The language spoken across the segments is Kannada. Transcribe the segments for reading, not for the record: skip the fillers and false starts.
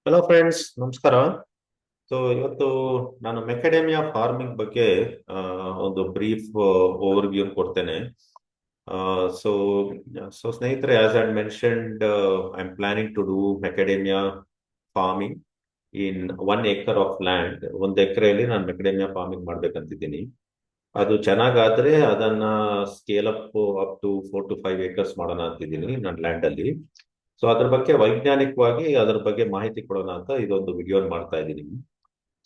ಹಲೋ ಫ್ರೆಂಡ್ಸ್, ನಮಸ್ಕಾರ. ಇವತ್ತು ನಾನು ಮೆಕಾಡೆಮಿಯಾ ಫಾರ್ಮಿಂಗ್ ಬಗ್ಗೆ ಆ, ಒಂದು ಬ್ರೀಫ್ ಓವರ್ವ್ಯೂ ಕೊಡ್ತೇನೆ. ಸೊ ಸೊ ಸ್ನೇಹಿತರೆ, as I mentioned, I am planning to do macadamia farming in 1 acre of land. 1 ಎಕರೆಯಲ್ಲಿ ನಾನು ಮೆಕಾಡೆಮಿಯಾ ಫಾರ್ಮಿಂಗ್ ಮಾಡ್ಬೇಕಂತಿದ್ದೀನಿ. ಅದು ಚೆನ್ನಾಗಾದ್ರೆ ಅದನ್ನ scale up to 4 to 5 acres ಮಾಡೋಣ ಅಂತಿದ್ದೀನಿ ನನ್ನ ಲ್ಯಾಂಡ್ ಅಲ್ಲಿ. ಸೊ ಅದ್ರ ಬಗ್ಗೆ ವೈಜ್ಞಾನಿಕವಾಗಿ ಅದ್ರ ಬಗ್ಗೆ ಮಾಹಿತಿ ಕೊಡೋಣ ಅಂತ ಇದೊಂದು ವಿಡಿಯೋ ಮಾಡ್ತಾ ಇದ್ದೀನಿ.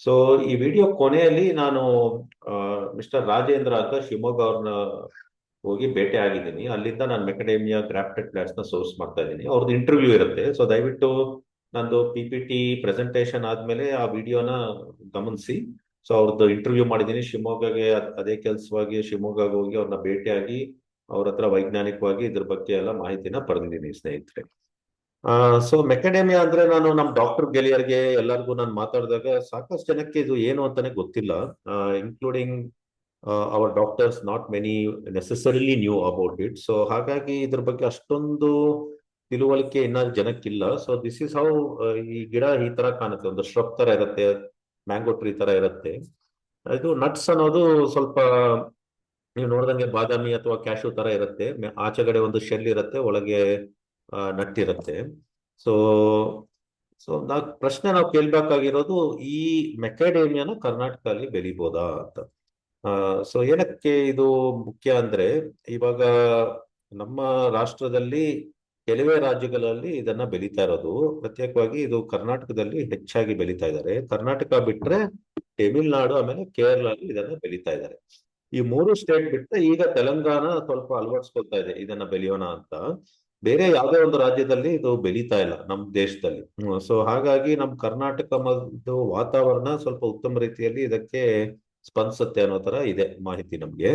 ಸೊ ಈ ವಿಡಿಯೋ ಕೊನೆಯಲ್ಲಿ ನಾನು ಮಿಸ್ಟರ್ ರಾಜೇಂದ್ರ ಅಂತ ಶಿವಮೊಗ್ಗ ಅವ್ರನ್ನ ಹೋಗಿ ಭೇಟಿ ಆಗಿದ್ದೀನಿ. ಅಲ್ಲಿಂದ ನಾನು ಮೆಕಡೇಮಿಯಾ ಗ್ರಾಫ್ಟೆಡ್ ಪ್ಲಾಂಟ್ಸ್ ನ ಸೋರ್ಸ್ ಮಾಡ್ತಾ ಇದ್ದೀನಿ. ಅವ್ರದ್ದು ಇಂಟರ್ವ್ಯೂ ಇರುತ್ತೆ. ಸೊ ದಯವಿಟ್ಟು ನಂದು PPT ಪ್ರೆಸೆಂಟೇಶನ್ ಆದ್ಮೇಲೆ ಆ ವಿಡಿಯೋನ ಗಮನಿಸಿ. ಸೊ ಅವ್ರದ್ದು ಇಂಟರ್ವ್ಯೂ ಮಾಡಿದ್ದೀನಿ ಶಿವಮೊಗ್ಗಗೆ. ಅದೇ ಕೆಲಸವಾಗಿ ಶಿವಮೊಗ್ಗಗೆ ಹೋಗಿ ಅವ್ರನ್ನ ಭೇಟಿಯಾಗಿ ಅವ್ರ ಹತ್ರ ವೈಜ್ಞಾನಿಕವಾಗಿ ಇದ್ರ ಬಗ್ಗೆ ಎಲ್ಲ ಮಾಹಿತಿನ ಪಡೆದಿದ್ದೀನಿ ಸ್ನೇಹಿತರೆ. ಸೊ ಮೆಕಾಡೆಮಿಯಾ ಅಂದ್ರೆ ನಾನು ನಮ್ಮ ಡಾಕ್ಟರ್ ಗೆಳೆಯರಿಗೆ ಎಲ್ಲರಿಗೂ ನಾನು ಮಾತಾಡಿದಾಗ ಸಾಕಷ್ಟು ಜನಕ್ಕೆ ಇದು ಏನು ಅಂತಾನೆ ಗೊತ್ತಿಲ್ಲ, including our doctors. Not many necessarily knew about it. So ಹಾಗಾಗಿ ಇದ್ರ ಬಗ್ಗೆ ಅಷ್ಟೊಂದು ತಿಳುವಳಿಕೆ ಇನ್ನ ಜನಕ್ಕಿಲ್ಲ. ಸೊ ದಿಸ್ ಇಸ್ ಹೌ ಈ ಗಿಡ ಈ ತರ ಕಾಣುತ್ತೆ. ಒಂದು shrub ತರ ಇರುತ್ತೆ, ಮ್ಯಾಂಗೋ ಟ್ರೀ ತರ ಇರುತ್ತೆ. ಇದು ನಟ್ಸ್ ಅನ್ನೋದು ಸ್ವಲ್ಪ ನೀವು ನೋಡ್ದಂಗೆ ಬಾದಾಮಿ ಅಥವಾ ಕ್ಯಾಶು ತರ ಇರುತ್ತೆ. ಆಚೆಗಡೆ ಒಂದು ಶೆಲ್ ಇರುತ್ತೆ, ಒಳಗೆ ನಟ್ ಇರುತ್ತೆ. ಸೊ ಸೊ ಪ್ರಶ್ನೆ ನಾವು ಕೇಳ್ಬೇಕಾಗಿರೋದು, ಈ ಮೆಕಾಡೇಮಿಯಾನ ಕರ್ನಾಟಕದಲ್ಲಿ ಬೆಳಿಬೋದಾ ಅಂತ. ಸೊ ಏನಕ್ಕೆ ಇದು ಮುಖ್ಯ ಅಂದ್ರೆ, ಇವಾಗ ನಮ್ಮ ರಾಷ್ಟ್ರದಲ್ಲಿ ಕೆಲವೇ ರಾಜ್ಯಗಳಲ್ಲಿ ಇದನ್ನ ಬೆಳೀತಾ ಇರೋದು. ಪ್ರತ್ಯೇಕವಾಗಿ ಇದು ಕರ್ನಾಟಕದಲ್ಲಿ ಹೆಚ್ಚಾಗಿ ಬೆಳೀತಾ ಇದ್ದಾರೆ. ಕರ್ನಾಟಕ ಬಿಟ್ರೆ ತಮಿಳ್ನಾಡು ಆಮೇಲೆ ಕೇರಳ ಇದನ್ನ ಬೆಳೀತಾ ಇದ್ದಾರೆ. ಈ 3 ಸ್ಟೇಟ್ ಬಿಟ್ಟರೆ ಈಗ ತೆಲಂಗಾಣ ಸ್ವಲ್ಪ ಅಳವಡಿಸ್ಕೊಳ್ತಾ ಇದೆ ಇದನ್ನ ಬೆಳೆಯೋಣ ಅಂತ. ಬೇರೆ ಯಾವುದೇ ಒಂದು ರಾಜ್ಯದಲ್ಲಿ ಇದು ಬೆಳೀತಾ ಇಲ್ಲ ನಮ್ಮ ದೇಶದಲ್ಲಿ. ಸೊ ಹಾಗಾಗಿ ನಮ್ಮ ಕರ್ನಾಟಕ ಮತ್ತು ವಾತಾವರಣ ಸ್ವಲ್ಪ ಉತ್ತಮ ರೀತಿಯಲ್ಲಿ ಇದಕ್ಕೆ ಸ್ಪಂದಿಸುತ್ತೆ ಅನ್ನೋ ತರ ಇದೆ ಮಾಹಿತಿ ನಮ್ಗೆ.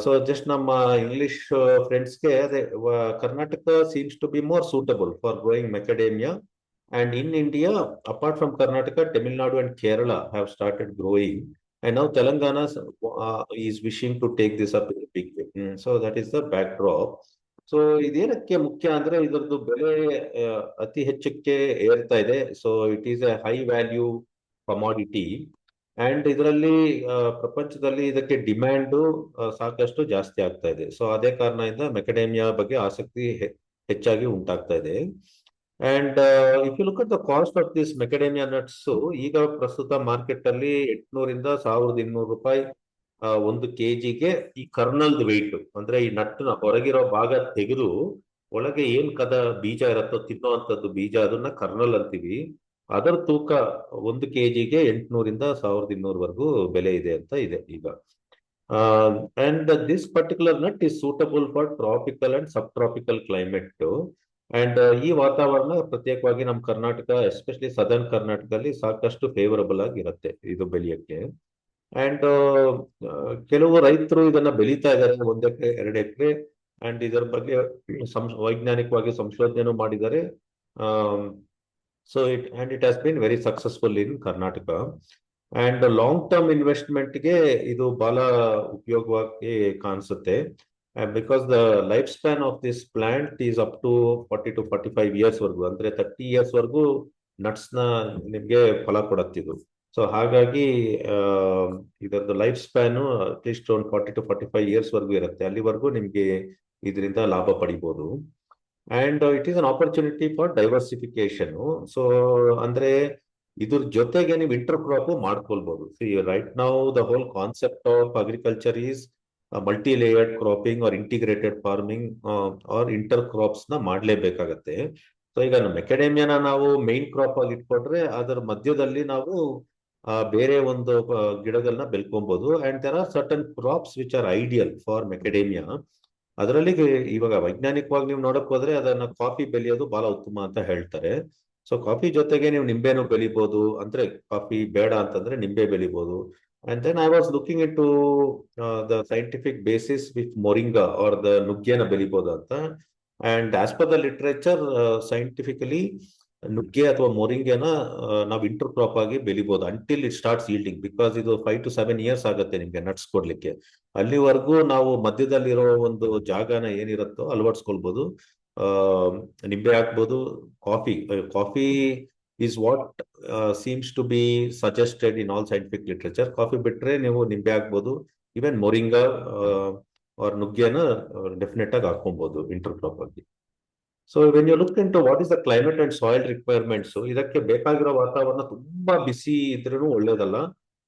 ಸೊ ಜಸ್ಟ್ ನಮ್ಮ ಇಂಗ್ಲಿಷ್ ಫ್ರೆಂಡ್ಸ್ಗೆ ಅದೇ, Karnataka seems to be more suitable for growing macadamia. And in India, apart from Karnataka, Tamil Nadu and Kerala have started growing. And now Telangana is wishing to take this up in a big way. So that is the backdrop. So ಇದೇನಕ್ಕೆ ಮುಖ್ಯ ಅಂದ್ರೆ ಇದರದ್ದು ಬೆಲೆ ಅತಿ ಹೆಚ್ಚಕ್ಕೆ ಏರ್ತಾ ಇದೆ. So it is a high value commodity. And ಇದರಲ್ಲಿ ಪ್ರಪಂಚದಲ್ಲಿ ಇದಕ್ಕೆ ಡಿಮ್ಯಾಂಡು ಸಾಕಷ್ಟು ಜಾಸ್ತಿ ಆಗ್ತಾ ಇದೆ. ಸೊ ಅದೇ ಕಾರಣದಿಂದ ಮೆಕಡೇಮಿಯಾ ಬಗ್ಗೆ ಆಸಕ್ತಿ ಹೆಚ್ಚಾಗಿ ಉಂಟಾಗ್ತಾ ಇದೆ. And if you look at the cost of this macadamia nuts, ಈಗ ಪ್ರಸ್ತುತ ಮಾರ್ಕೆಟ್ ಅಲ್ಲಿ 800 ರಿಂದ 1200 ರೂಪಾಯಿ 1 kg ಈ ಕರ್ನಲ್ ವೆಯ್ಟ್. ಅಂದ್ರೆ ಈ ನಟ್ಟಿನ ಹೊರಗಿರೋ ಭಾಗ ತೆಗೆದು ಒಳಗೆ ಏನ್ ಬೀಜ ಇರತ್ತೋ, ತಿನ್ನುವಂಥದ್ದು ಬೀಜ, ಅದನ್ನ ಕರ್ನಲ್ ಅಂತೀವಿ. ಅದರ ತೂಕ 1 kg 800 ರಿಂದ 1200ವರೆಗೂ ಬೆಲೆ ಇದೆ ಅಂತ ಇದೆ ಈಗ. And this particular nut is suitable for tropical and sub tropical climate. And ಈ ವಾತಾವರಣ ಪ್ರತ್ಯೇಕವಾಗಿ ನಮ್ಮ ಕರ್ನಾಟಕ, ಎಸ್ಪೆಷಲಿ ಸದರ್ನ್ ಕರ್ನಾಟಕದಲ್ಲಿ ಸಾಕಷ್ಟು ಫೇವರಬಲ್ ಆಗಿರುತ್ತೆ ಇದು ಬೆಳೆಯಕ್ಕೆ. ಅಂಡ್ ಕೆಲವು ರೈತರು ಇದನ್ನ ಬೆಳೀತಾ ಇದ್ದಾರೆ 1 ಎಕರೆ 2 ಎಕರೆ. ಅಂಡ್ ಇದರ ಬಗ್ಗೆ ವೈಜ್ಞಾನಿಕವಾಗಿ ಸಂಶೋಧನೆ ಮಾಡಿದ್ದಾರೆ. So it has been very successful in Karnataka. And long term ಇನ್ವೆಸ್ಟ್ಮೆಂಟ್ಗೆ ಇದು ಬಹಳ ಉಪಯೋಗವಾಗಿ ಕಾಣಿಸುತ್ತೆ. Because the life span of this plant is up to 40 to 45 years ವರೆಗೂ, ಅಂದ್ರೆ 30 years ವರೆಗೂ ನಟ್ಸ್ ನ ನಿಮ್ಗೆ ಫಲ ಕೊಡತ್ತಿದ್ದು. ಸೊ ಹಾಗಾಗಿ ಇದರದ್ದು ಲೈಫ್ ಸ್ಪ್ಯಾನ್ ಅಟ್ಲೀಸ್ಟ್ ಒಂದು 40 to 45 years ವರೆಗೂ ಇರುತ್ತೆ. ಅಲ್ಲಿವರೆಗೂ ನಿಮ್ಗೆ ಇದರಿಂದ ಲಾಭ ಪಡಿಬಹುದು. And it is an opportunity for diversification. So ಅಂದ್ರೆ ಇದ್ರ ಜೊತೆಗೆ ನೀವು ಇಂಟರ್ ಕ್ರಾಪ್ ಮಾಡ್ಕೊಳ್ಬಹುದು. Right now the whole concept of agriculture is multilayered cropping or integrated farming or intercrops ನ ಮಾಡ್ಲೇಬೇಕಾಗತ್ತೆ. ಸೊ ಈಗ ಮೆಕಡೇಮಿಯಾನ ನಾವು ಮೈನ್ ಕ್ರಾಪ್ ಆಗಿ ಇಟ್ಕೊಂಡ್ರೆ ಅದರ ಮಧ್ಯದಲ್ಲಿ ನಾವು ಬೇರೆ ಒಂದು ಗಿಡಗಳನ್ನ ಬೆಳ್ಕೊಬಹುದು. And there are certain crops which are ideal for macadamia. ಅದರಲ್ಲಿ ಇವಾಗ ವೈಜ್ಞಾನಿಕವಾಗಿ ನೀವು ನೋಡಕ್ ಹೋದ್ರೆ ಅದನ್ನ ಕಾಫಿ ಬೆಳೆಯೋದು ಬಹಳ ಉತ್ತಮ ಅಂತ ಹೇಳ್ತಾರೆ. ಸೊ ಕಾಫಿ ಜೊತೆಗೆ ನೀವು ನಿಂಬೆನು ಬೆಳಿಬಹುದು. ಅಂದ್ರೆ ಕಾಫಿ ಬೇಡ ಅಂತಂದ್ರೆ ನಿಂಬೆ ಬೆಳಿಬಹುದು. And then I was looking into the scientific basis with moringa or the ನುಗ್ಗೆನ ಬೆಳಿಬಹುದು ಅಂತ. And as per the literature, scientifically ನುಗ್ಗೆ ಅಥವಾ ಮೊರಿಂಗೆನ ನಾವು ಇಂಟರ್ ಕ್ರಾಪ್ ಆಗಿ ಬೆಳಿಬಹುದು until it starts yielding. Because ಇದು 5 to 7 years ಆಗುತ್ತೆ ನಿಮ್ಗೆ ನಟ್ಸ್ ಕೊಡ್ಲಿಕ್ಕೆ. ಅಲ್ಲಿವರೆಗೂ ನಾವು ಮಧ್ಯದಲ್ಲಿರೋ ಒಂದು ಜಾಗನ ಏನಿರುತ್ತೋ ಅಳವಡಿಸ್ಕೊಳ್ಬಹುದು. ನಿಂಬೆ ಹಾಕ್ಬೋದು. Coffee is what seems to be suggested in all scientific literature. Coffee ಬಿಟ್ರೆ ನೀವು ನಿಂಬೆ ಹಾಕ್ಬೋದು, ಈವನ್ ಮೊರಿಂಗಾ ಆರ್ ನುಗ್ಗೆನ ಡೆಫಿನೆಟ್ ಆಗಿ ಹಾಕೊಬಹುದು ಇಂಟರ್ ಕ್ರಾಪ್ ಆಗಿ. So when you look into what is the climate and soil requirements, ಇದಕ್ಕೆ ಬೇಕಾಗಿರೋ ವಾತಾವರಣ ತುಂಬಾ ಬಿಸಿ ಇದ್ರೂ ಒಳ್ಳೇದಲ್ಲ.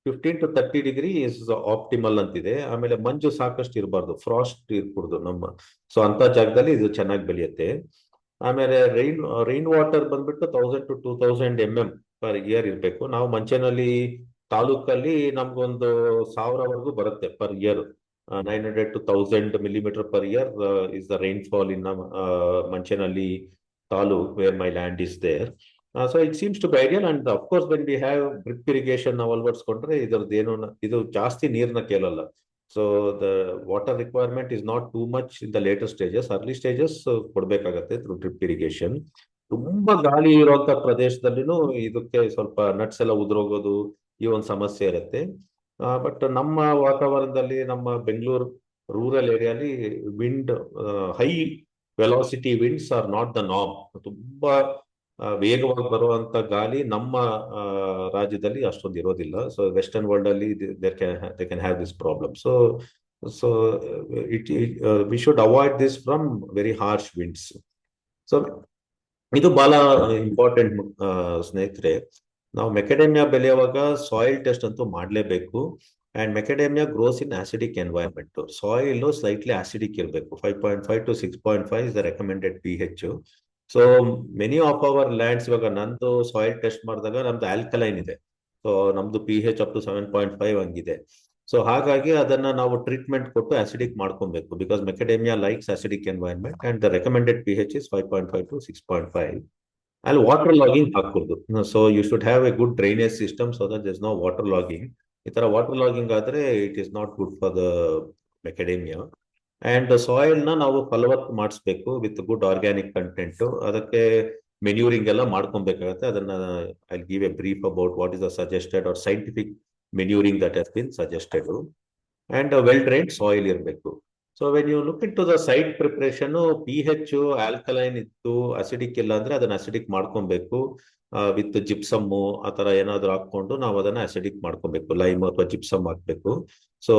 15 to 30 ಡಿಗ್ರಿ ಇಸ್ ಆಪ್ಟಿಮಲ್ ಅಂತಿದೆ. ಆಮೇಲೆ ಮಂಜು ಸಾಕಷ್ಟು ಇರಬಾರ್ದು, ಫ್ರಾಸ್ಟ್ ಇರ್ಕೂಡ್ದು ನಮ್ಮ. ಸೊ ಅಂತ ಜಾಗದಲ್ಲಿ ಇದು ಚೆನ್ನಾಗಿ ಬೆಳೆಯುತ್ತೆ. ಆಮೇಲೆ ರೈನ್ ವಾಟರ್ ಬಂದ್ಬಿಟ್ಟು 1000 to 2000 mm ಪರ್ ಇಯರ್ ಇರಬೇಕು. ನಾವು ಮಂಚೇನಹಳ್ಳಿ ತಾಲೂಕಲ್ಲಿ ನಮ್ಗೊಂದು 1000 ಬರುತ್ತೆ per year. 900 to 1000 mm per year is the rainfall in Manchanahalli Taluk, where my land is there. So it seems to be ideal, and of course when we have drip irrigation ನಾವು ಅಳವಡಿಸ್ಕೊಂಡ್ರೆ ಇದು ಜಾಸ್ತಿ ನೀರ್ನ ಕೇಳಲ್ಲ. So the water requirement is not too much in the later stages. Early stages ಕೊಡ್ಬೇಕಾಗತ್ತೆ through drip irrigation. ತುಂಬಾ ಗಾಳಿ ಇರುವಂತ ಪ್ರದೇಶದಲ್ಲಿನೂ ಇದಕ್ಕೆ ಸ್ವಲ್ಪ ನಟ್ಸ್ ಎಲ್ಲ ಉದುರೋಗೋದು ಈ ಒಂದು ಸಮಸ್ಯೆ ಇರುತ್ತೆ. ಬಟ್ ನಮ್ಮ ವಾತಾವರಣದಲ್ಲಿ, ನಮ್ಮ ಬೆಂಗಳೂರು ರೂರಲ್ ಏರಿಯಾಲಿ wind, high velocity winds are not the norm. ತುಂಬಾ ವೇಗವಾಗಿ ಬರುವಂತ ಗಾಲಿ ನಮ್ಮ ರಾಜ್ಯದಲ್ಲಿ ಅಷ್ಟೊಂದು ಇರೋದಿಲ್ಲ. ಸೊ ವೆಸ್ಟರ್ನ್ ವರ್ಲ್ಡ್ ಅಲ್ಲಿ they can have this problem. So we should avoid this from very harsh winds. So ಇದು ಬಹಳ ಇಂಪಾರ್ಟೆಂಟ್ ಸ್ನೇಹಿತರೆ. ನಾವು ಮೆಕೆಡೇಮಿಯಾ ಬೆಳೆಯುವಾಗ ಸಾಯಿಲ್ ಟೆಸ್ಟ್ ಅಂತೂ ಮಾಡಲೇಬೇಕು. And macadamia grows in acidic environment. Soil slightly acidic ಇರಬೇಕು. 5.5 to 6.5 is the recommended pH. So many of our lands, ಇವಾಗ ನಂದು ಸಾಯಿಲ್ ಟೆಸ್ಟ್ ಮಾಡಿದಾಗ ನಮ್ದು ಆಲ್ಕಲೈನ್ ಇದೆ. ಸೊ ನಮ್ದು pH ಅಪ್ ಟು 7.5 ಹಂಗಿದೆ. ಸೊ ಹಾಗಾಗಿ ಅದನ್ನ ನಾವು ಟ್ರೀಟ್ಮೆಂಟ್ ಕೊಟ್ಟು ಆಸಿಡಿಕ್ ಮಾಡ್ಕೊಬೇಕು. Because macadamia likes acidic environment and the recommended pH is 5.5 to 6.5. ಅಲ್ಲಿ ವಾಟರ್ ಲಾಗಿಂಗ್ ಹಾಕೂಡ್ದು. So you should have a good drainage system so that there is no water logging. ಈ ತರ ವಾಟರ್ ಲಾಗಿಂಗ್ ಆದ್ರೆ it is not good for the macadamia. And soil ನ ನಾವು ಫಲವತ್ತು ಮಾಡಿಸ್ಬೇಕು ವಿತ್ ಗುಡ್ ಆರ್ಗ್ಯಾನಿಕ್ ಕಂಟೆಂಟ್. ಅದಕ್ಕೆ ಮೆನ್ಯೂರಿಂಗ್ ಎಲ್ಲ ಮಾಡ್ಕೊಬೇಕಾಗತ್ತೆ. ಅದನ್ನ I give a brief about what is the suggested or scientific manuring that has been suggested. And well drained soil ಇರಬೇಕು. So when you look into the site preparation, pH alkaline ಇತ್ತು, ಅಸಿಡಿಕ್ ಇಲ್ಲ ಅಂದ್ರೆ ಅದನ್ನ ಅಸಿಡಿಕ್ ಮಾಡ್ಕೊಬೇಕು ವಿತ್ ಜಿಪ್ಸಮ್ ಆ ತರ ಏನಾದ್ರು ಹಾಕೊಂಡು ನಾವು ಅದನ್ನ ಅಸಿಡಿಕ್ ಮಾಡ್ಕೊಬೇಕು. ಲೈಮ್ ಅಥವಾ ಜಿಪ್ಸಮ್ ಹಾಕ್ಬೇಕು. So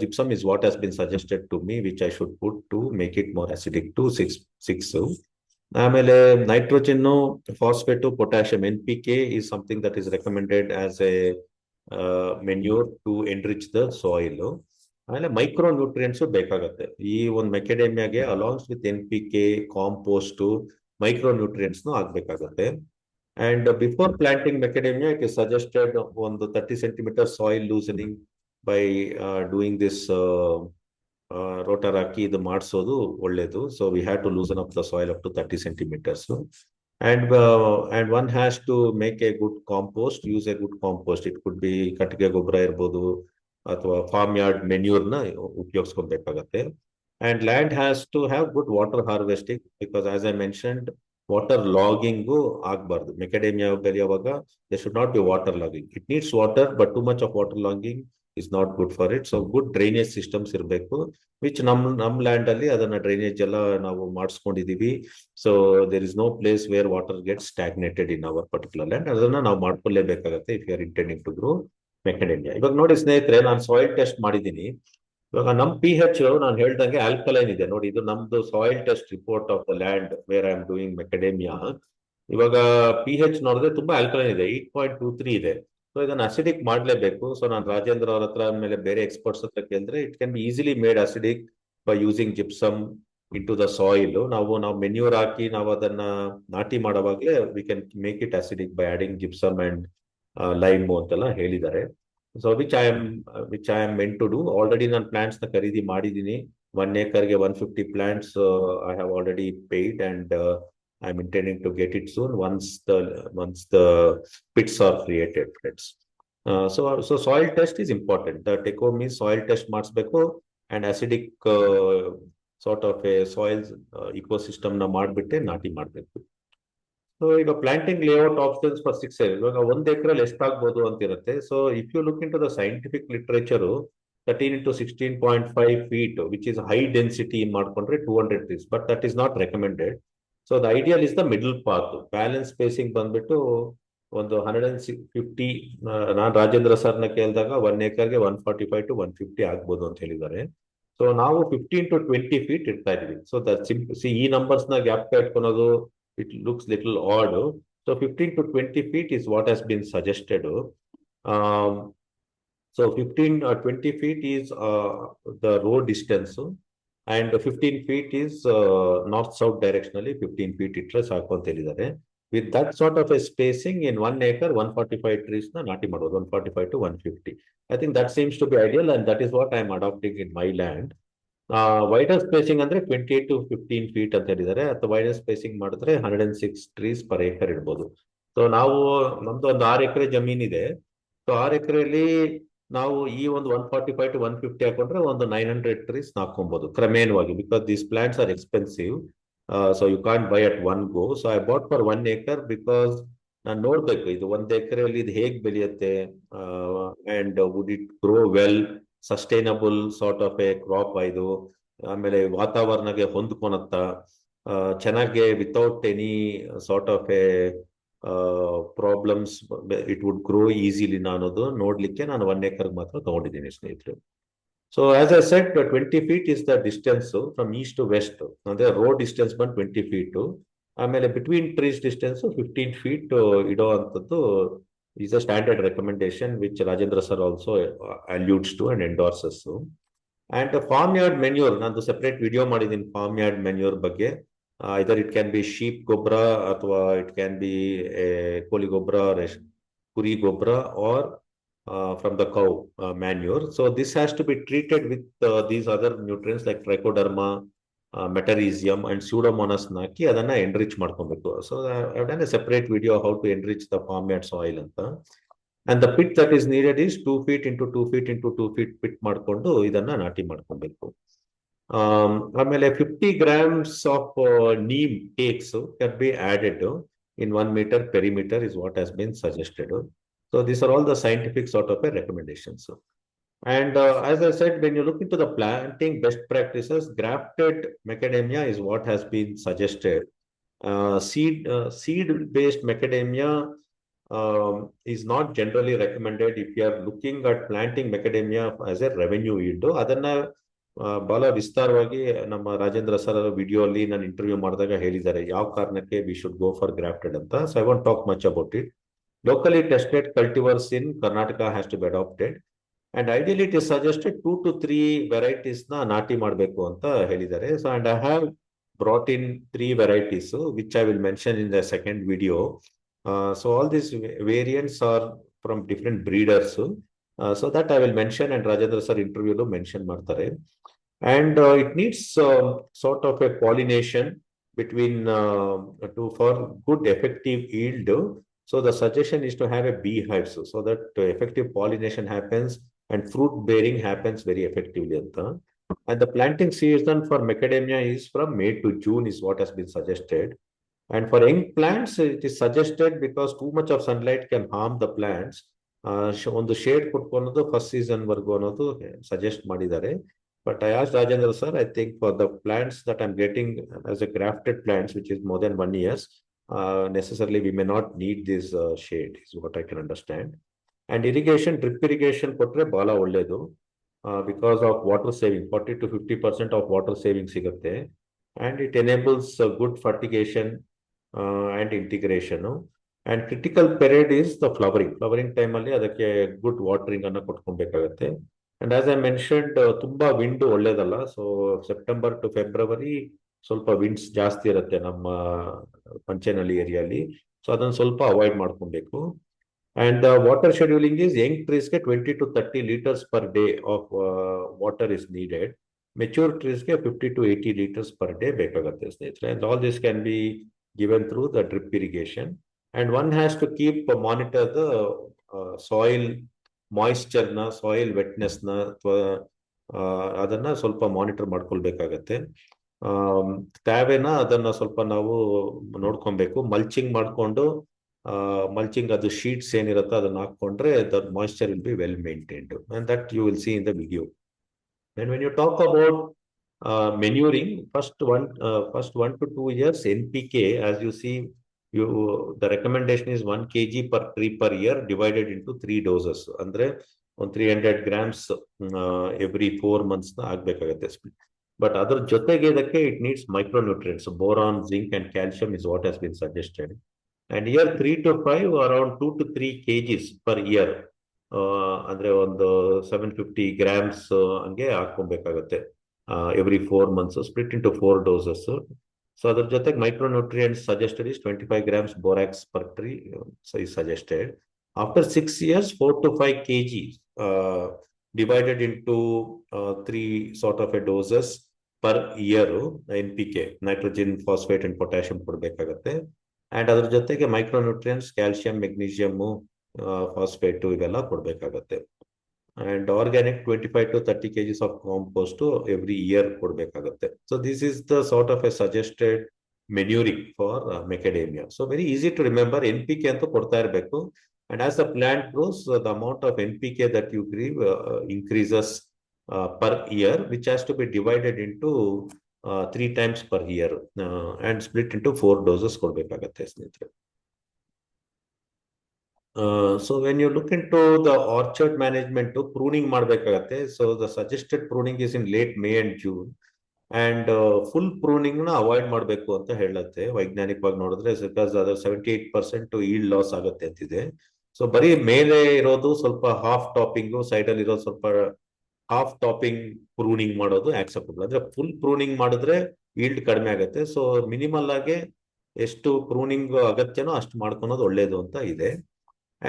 gypsum is what has been suggested to me, which I should put to make it more acidic to 6. ಆಮೇಲೆ nitrogen, phosphate, potassium, NPK is something that is recommended as a manure to enrich the soil. ಆಮೇಲೆ ಮೈಕ್ರೋ ನ್ಯೂಟ್ರಿಯೆಂಟ್ಸ್ ಬೇಕಾಗತ್ತೆ ಈ ಒಂದು ಮೆಕೆಡೇಮಿಯಾಗೆ. Along with NPK, compost, micro nutrients ಆಗ್ಬೇಕಾಗತ್ತೆ. And before planting macadamia it is suggested ಒಂದು 30 centimeter soil loosening by doing this rotor ಹಾಕಿ ಇದು ಮಾಡಿಸೋದು ಒಳ್ಳೇದು. So we have to loosen up the soil up to 30 centimeters. And one has to make a good compost, use a good compost. It could be ಕಟ್ಟಿಗೆ ಗೊಬ್ಬರ ಇರ್ಬೋದು ಅಥವಾ ಫಾರ್ಮ್ ಯಾರ್ಡ್ ಮೆನ್ಯೂರ್ನ ಉಪಯೋಗಿಸ್ಕೊಬೇಕಾಗತ್ತೆ. And land has to have good water harvesting because as I mentioned water logging ಆಗಬಾರ್ದು. ಮೆಕೆಡೇಮಿಯಾ ಬೆಳೆಯುವಾಗ they should not be water logging. It needs water but too much of water logging is not good for it. So good drainage systems ಇರಬೇಕು, ವಿಚ್ ನಮ್ ಲ್ಯಾಂಡ್ ಅಲ್ಲಿ ಅದನ್ನ ಡ್ರೈನೇಜ್ ಎಲ್ಲ ನಾವು ಮಾಡಿಸ್ಕೊಂಡಿದೀವಿ. So there is no place where water get stagnated in hour particular land. ಅದನ್ನ ನಾವು ಮಾಡ್ಕೊಳ್ಳೇಬೇಕಾಗತ್ತೆ if you are intending to grow macadamia. ಇವಾಗ ನೋಡಿ ಸ್ನೇಹಿತರೆ, ನಾನು ಸಾಯಿಲ್ ಟೆಸ್ಟ್ ಮಾಡಿದ್ದೀನಿ. ಇವಾಗ ನಮ್ pH ನಾನು ಹೇಳ್ದಂಗೆ ಆಲ್ಕಲೈನ್ ಇದೆ ನೋಡಿ. ಇದು ನಮ್ದು soil test report of the land where I am doing macadamia. ಇವಾಗ pH ನೋಡಿದ್ರೆ ತುಂಬಾ ಆಲ್ಕಲೈನ್ ಇದೆ, 8.23 ಇದೆ. ಸೊ ಇದನ್ನ ಅಸಿಡಿಕ್ ಮಾಡ್ಲೇಬೇಕು. ಸೊ ನಾನು ರಾಜೇಂದ್ರ ಅವ್ರ ಹತ್ರ ಆಮೇಲೆ ಬೇರೆ ಎಕ್ಸ್ಪರ್ಟ್ಸ್ ಹತ್ರ ಕೇಳಿದ್ರೆ it can be easily made acidic by using gypsum into the soil. ನಾವು ಮೆನ್ಯೂರ್ ಹಾಕಿ ನಾವು ಅದನ್ನ ನಾಟಿ ಮಾಡುವಾಗಲೇ we can make it acidic by adding gypsum and lime ಅಂತೆಲ್ಲ ಹೇಳಿದ್ದಾರೆ. So which I am meant to do. Already ನಾನು ಪ್ಲಾಂಟ್ಸ್ ನ ಖರೀದಿ ಮಾಡಿದ್ದೀನಿ. 1 acre 150 plants I have already paid, and I'm intending to get it soon once the pits are created. So soil test is important. The take home is soil test ಮಾಡಿಸ್ಬೇಕು and acidic sort of a soil ecosystem ನ ಮಾಡ್ಬಿಟ್ಟೆ ನಾಟಿ ಮಾಡಬೇಕು. ಸೊ ಈಗ planting layout options for 6 acres. ಇವಾಗ 1 acre ಎಷ್ಟಾಗ್ಬೋದು ಅಂತ ಇರುತ್ತೆ. So if you look into the scientific literature, 13 into 16.5 feet, which is high density ಮಾಡ್ಕೊಂಡ್ರೆ 200 trees, but that is not recommended. So the ideal is the middle path. Balance spacing ಬಂದ್ಬಿಟ್ಟು ಒಂದು 150, ನಾನು ರಾಜೇಂದ್ರ ಸರ್ನ ಕೇಳಿದಾಗ 1 acre 145 to 150 ಆಗ್ಬೋದು ಅಂತ ಹೇಳಿದ್ದಾರೆ. ಸೊ ನಾವು 15 to 20 feet ಇಡ್ತಾ ಇದೀವಿ. ಸೊ ದಟ್ ಈ ನಂಬರ್ಸ್ ನ ಗ್ಯಾಪ್ ಇಟ್ಕೊಳೋದು it looks little odd. So 15 to 20 feet is what has been suggested. So 20 feet is the road distance, and 15 feet is north-south directionally 15 feet ಇಟ್ರೆ ಸಾಕು ಅಂತ ಹೇಳಿದ್ದಾರೆ. With that sort of a spacing in 1 acre, 145 trees na nati ಮಾಡೋದು, 145 to 150. I think that seems to be ideal, and that is what I am adopting in my land. Wider spacing ಅಂದ್ರೆ 28 to 15 feet ಅಂತ ಹೇಳಿದ್ದಾರೆ. ಅಥವಾ wider spacing ಮಾಡಿದ್ರೆ 106 trees per acre ಇಡ್ಬೋದು. ಸೊ ನಾವು ನಮ್ದು ಒಂದು 6 ಎಕರೆ ಜಮೀನ್ ಇದೆ. ಸೊ 6 ಎಕರೆಯಲ್ಲಿ ನಾವು ಈ ಒಂದು 145 to 150 ಹಾಕೊಂಡ್ರೆ ಒಂದು 900 ಟ್ರೀಸ್ ಹಾಕೊಬಹುದು ಕ್ರಮೇಣವಾಗಿ, because these plants are expensive. So you can't buy at one go. So I bought for 1 acre because ನಾನು ನೋಡ್ಬೇಕು ಇದು 1 acreಯಲ್ಲಿ ಇದು ಹೇಗೆ ಬೆಳೆಯುತ್ತೆ, and would it grow well, sustainable sort of a crop ಇದು, ಆಮೇಲೆ ವಾತಾವರಣಕ್ಕೆ ಹೊಂದ್ಕೊಳತ್ತ ಚೆನ್ನಾಗಿ without any sort of a problems, it would grow easily ಅನ್ನೋದು ನೋಡ್ಲಿಕ್ಕೆ ನಾನು 1 acre ಮಾತ್ರ ತಗೊಂಡಿದ್ದೀನಿ ಸ್ನೇಹಿತರೆ. So as I said 20 feet is the distance from east to west, ಅಂದ್ರೆ ರೋಡ್ ಡಿಸ್ಟೆನ್ಸ್ ಬಂದು 20 feet. ಆಮೇಲೆ ಬಿಟ್ವೀನ್ ಟ್ರೀಸ್ ಡಿಸ್ಟೆನ್ಸ್ 15 feet ಇಡೋ ಅಂಥದ್ದು is a standard recommendation which Rajendra sir also alludes to and endorses. And farm yard manure ನಂದು ಸೆಪರೇಟ್ ವಿಡಿಯೋ ಮಾಡಿದ್ದೀನಿ ಫಾರ್ಮ್ ಯಾರ್ಡ್ ಮೆನ್ಯೂರ್ ಬಗ್ಗೆ. Either it can be sheep gobra, ಅಥವಾ it can be a ಕೋಳಿ ಗೊಬ್ಬರ, ಕುರಿ ಗೊಬ್ಬರ, or from the cow manure. So this has to be treated with these other nutrients like trichoderma, metarhizium and pseudomonas ಹಾಕಿ ಅದನ್ನ enrich ಮಾಡ್ಕೊಬೇಕು. So I've done a separate video how to enrich the farmyard soil ಅಂತ. And the pit that is needed is 2 feet into 2 feet into 2 feet pit ಮಾಡ್ಕೊಂಡು ಇದನ್ನ ನಾಟಿ ಮಾಡ್ಕೊಬೇಕು. ಆಮೇಲೆ 50 grams of neem cakes can be added in 1 meter perimeter is what has been suggested. So these are all the scientific sort of recommendations. And as I said, when you look into the planting best practices, grafted macadamia is what has been suggested. Seed-based macadamia is not generally recommended if you are looking at planting macadamia as a revenue yield. ಅದನ್ನ ಬಹಳ ವಿಸ್ತಾರವಾಗಿ ನಮ್ಮ ರಾಜೇಂದ್ರ ಸರ್ ವಿಡಿಯೋ ಅಲ್ಲಿ ನಾನು ಇಂಟರ್ವ್ಯೂ ಮಾಡಿದಾಗ ಹೇಳಿದ್ದಾರೆ ಯಾವ ಕಾರಣಕ್ಕೆ we should go for grafted ಅಂತ. So I want talk much about it. Locally tested cultivars in Karnataka has to be adapted, and ideally it is suggested 2 to 3 varieties ನ ನಾಟಿ ಮಾಡಬೇಕು ಅಂತ ಹೇಳಿದ್ದಾರೆ. So and I have brought in 3 varieties which I will mention in the second video. So all these variants are from different breeders. So that I will mention, and Rajendra sir interview lo mention ಮಾಡ್ತಾರೆ. And it needs sort of a pollination between for good effective yield. So the suggestion is to have a beehives so that effective pollination happens and fruit bearing happens very effectively. And the planting season for macadamia is from May to June is what has been suggested. And for young plants, it is suggested because too much of sunlight can harm the plants. ಒಂದು ಶೇಡ್ ಕೊಟ್ಕೊಳೋದು ಫಸ್ಟ್ ಸೀಸನ್ ವರ್ಗು ಅನ್ನೋದು ಸಜೆಸ್ಟ್ ಮಾಡಿದ್ದಾರೆ. But I asked Rajendra sir, I think for the plants that I'm getting as a grafted plants, which is more than 1 year, necessarily we may not need this shade, is what I can understand. And irrigation, drip irrigation kotre bala ಒಳ್ಳೆದು because of water saving, 40 to 50% of water saving ಸಿಗುತ್ತೆ. And it enables good fertigation and integration. And critical period is the flowering time ಅಲ್ಲಿ ಅದಕ್ಕೆ ಗುಡ್ ವಾಟರಿಂಗ್ ಅನ್ನ ಕೊಟ್ಕೊಬೇಕಾಗತ್ತೆ. ಅಂಡ್ ಆಸ್ ಐ ಮೆನ್ಷನ್ಡ್ ತುಂಬಾ ವಿಂಡ್ ಒಳ್ಳೇದಲ್ಲ. ಸೊ ಸೆಪ್ಟೆಂಬರ್ ಟು ಫೆಬ್ರವರಿ ಸ್ವಲ್ಪ ವಿಂಡ್ಸ್ ಜಾಸ್ತಿ ಇರುತ್ತೆ ನಮ್ಮ ಪಂಚನಹಳ್ಳಿ ಏರಿಯಾಲಿ. ಸೊ ಅದನ್ನ ಸ್ವಲ್ಪ ಅವಾಯ್ಡ್ ಮಾಡ್ಕೊಬೇಕು. And water scheduling is young ಟ್ರೀಸ್ಗೆ 20 to 30 liters per day of water is needed. Mature treesಗೆ 50 to 80 liters per day ಬೇಕಾಗುತ್ತೆ ಸ್ನೇಹಿತರೆ. And all this can be given through the drip irrigation. And one has to keep monitor the soil moisture na, soil wetness na, ಅದನ್ನ ಸ್ವಲ್ಪ ಮಾನಿಟರ್ ಮಾಡ್ಕೊಳ್ಬೇಕಾಗತ್ತೆ. ತಾವೇನ ಅದನ್ನ ಸ್ವಲ್ಪ ನಾವು ನೋಡ್ಕೊಬೇಕು. ಮಲ್ಚಿಂಗ್ ಮಾಡ್ಕೊಂಡು ಮಲ್ಚಿಂಗ್ ಅದು ಶೀಟ್ಸ್ ಏನಿರುತ್ತೆ ಅದನ್ನ ಹಾಕೊಂಡ್ರೆ the moisture will be well maintained, and that you will see in the video. And when you talk about manuring, first 1 to 2 years NPK, as you see the recommendation is 1 kg per tree per year divided into 3 doses. ಅಂದ್ರೆ ಒಂದು 300 grams every 4 months ಆಗ್ಬೇಕಾಗತ್ತೆ ಸ್ಪ್ಲಿಟ್. ಬಟ್ ಅದ್ರ ಜೊತೆಗೆ ಇದಕ್ಕೆ it needs micronutrients, boron, zinc and calcium is what has been suggested. And year 3 to 5 around 2 to 3 kgs per year, ಅಂದ್ರೆ ಒಂದು 750 grams ಹಂಗೆ ಹಾಕೊಬೇಕಾಗತ್ತೆ every 4 months, split into 4 doses. So ಅದ್ರ ಜೊತೆಗೆ micronutrients suggested is 25 grams borax per tree is suggested. After 6 years, 4 to 5 kg divided into 3 sort of a doses per year NPK, nitrogen, phosphate and potassium ಕೊಡ್ಬೇಕಾಗತ್ತೆ. ಅಂಡ್ ಅದ್ರ ಜೊತೆಗೆ ಮೈಕ್ರೋನ್ಯೂಟ್ರಿಯೆಂಟ್ಸ್, ಕ್ಯಾಲ್ಸಿಯಂ, ಮೆಗ್ನೀಷಿಯಮ್, ಫಾಸ್ಫೇಟ್ ಇವೆಲ್ಲ ಕೊಡ್ಬೇಕಾಗತ್ತೆ. And organic 25 to 30 kgs of compost every year ಕೊಡ್ಬೇಕಾಗತ್ತೆ. So this is the sort of a suggested manuring for macadamia. So very easy to remember, NPK ಅಂತೂ ಕೊಡ್ತಾ ಇರಬೇಕು. And as the plant grows, the amount of NPK that you give increases per year, which has to be divided into 3 times per year and split into 4 doses ಕೊಡ್ಬೇಕಾಗತ್ತೆ ಸ್ನೇಹಿತರೆ. So when you look into the orchard management, pruning ಮಾಡಬೇಕಾಗತ್ತೆ. So the suggested pruning is in late May and June. And full pruning ನ ಅವಾಯ್ಡ್ ಮಾಡಬೇಕು ಅಂತ ಹೇಳುತ್ತೆ ವೈಜ್ಞಾನಿಕವಾಗಿ ನೋಡಿದ್ರೆ, ಬಿಕಾಸ್ ಅದು 78% ಈಲ್ಡ್ ಲಾಸ್ ಆಗುತ್ತೆ ಅಂತಿದೆ. ಸೊ ಬರೀ ಮೇಲೆ ಇರೋದು ಸ್ವಲ್ಪ ಹಾಫ್ ಟಾಪಿಂಗ್, ಸೈಡ್ ಅಲ್ಲಿ ಇರೋದು ಸ್ವಲ್ಪ ಹಾಫ್ ಟಾಪಿಂಗ್ ಪ್ರೂನಿಂಗ್ ಮಾಡೋದು ಆಕ್ಸೆಪ್ಟಬಲ್. ಅಂದ್ರೆ ಫುಲ್ ಪ್ರೂನಿಂಗ್ ಮಾಡಿದ್ರೆ ಈಲ್ಡ್ ಕಡಿಮೆ ಆಗುತ್ತೆ. ಸೊ ಮಿನಿಮಲ್ ಆಗಿ ಎಷ್ಟು ಪ್ರೂನಿಂಗ್ ಅಗತ್ಯನೋ ಅಷ್ಟು ಮಾಡ್ಕೊಳೋದು ಒಳ್ಳೇದು ಅಂತ ಇದೆ.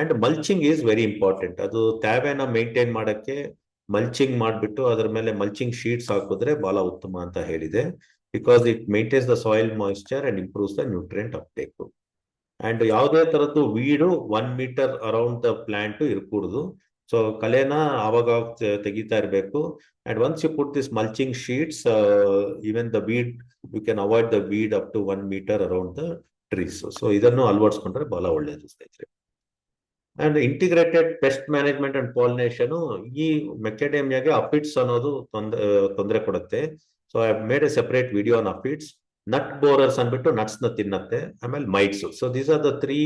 And mulching is very important. ಅದು ತ್ಯಾವೆನ ಮೇಂಟೈನ್ ಮಾಡಕ್ಕೆ ಮಲ್ಚಿಂಗ್ ಮಾಡಿಬಿಟ್ಟು ಅದರ ಮೇಲೆ ಮಲ್ಚಿಂಗ್ ಶೀಟ್ಸ್ ಹಾಕಿದ್ರೆ ಬಹಳ ಉತ್ತಮ ಅಂತ ಹೇಳಿದೆ, because it maintains the soil moisture and improves the nutrient uptake. And ಯಾವುದೇ ತರದ್ದು weed 1 meter around the plant ಇರ್ಕೂಡುದು. ಸೊ ಕಲೆನ ಆವಾಗ ತೆಗಿತಾ ಇರಬೇಕು. And once you put this mulching sheets, even the weed, you can avoid the weed up to 1 meter around the trees. ಸೊ ಇದನ್ನು ಅಳವಡಿಸ್ಕೊಂಡ್ರೆ ಬಹಳ ಒಳ್ಳೆಯದು ಸ್ನೇಹಿತರೆ. And integrated pest management and pollination, ಈ ಮೆಕೆಡೇಮಿಯಾಗೆ ಅಫಿಡ್ಸ್ ಅನ್ನೋದು ತೊಂದರೆ ಕೊಡುತ್ತೆ. So I made a separate video on aphids. Nut borers ಅಂದ್ಬಿಟ್ಟು ನಟ್ಸ್ ನ ತಿನ್ನತ್ತೆ, ಆಮೇಲೆ mites. So these are the 3